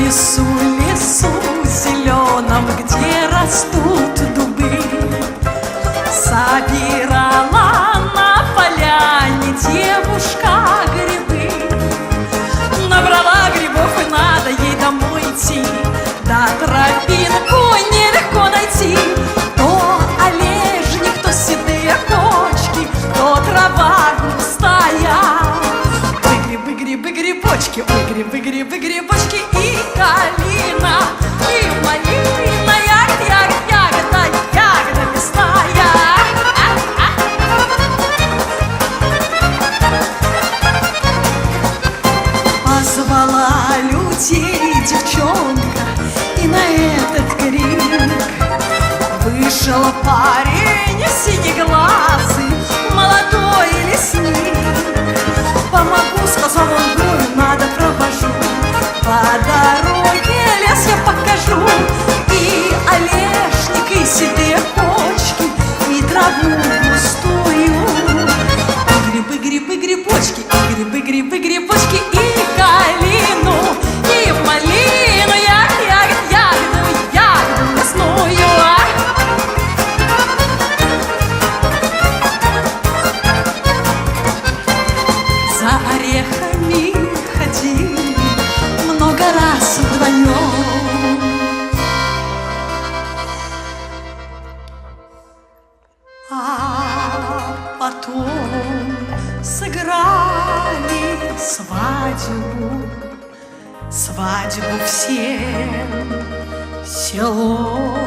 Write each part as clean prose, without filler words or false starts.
лесу, лесу зеленом, где растут дубы, собирала на поляне девушка грибы. Набрала грибов, и надо ей домой идти, да тропинку нелегко найти. То олежник, то седые кочки, то трава густая. Ой, грибы, грибы, грибочки, ой, грибы, грибы, грибочки, и калина, и малина, ягода, ягода, ягода, ягода мясная. Позвала людей девчонка, и на этот крик вышел парень синеглазый, молодой лесник. Помогу, сказал он, гору надо провожу, по дороге лес я покажу. И олешник, и седые кочки, и траву густую, и грибы, грибы, грибочки, и грибы, грибы, грибочки, и калину, и малину, ягоду, ягоду, ягоду, ягоду мясную. За орехами ходили много раз вдвоем, а потом сыграли свадьбу, свадьбу всем селом.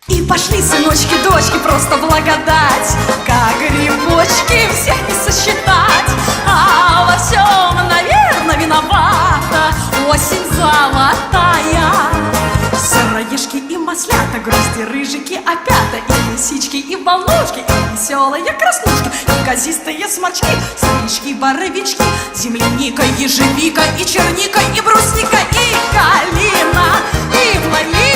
И пошли сыночки, дочки, просто благодать, как грибочки всех не сосчитать. А во всем, наверное, виновата осень золотая. Сыроежки и маслята, грусти, рыжики, опята, и лисички, и волнушки, и веселые краснушки, и газистые сморчки, стрички, боровички, земляника, ежевика, и черника, и брусника, и калина, и малина.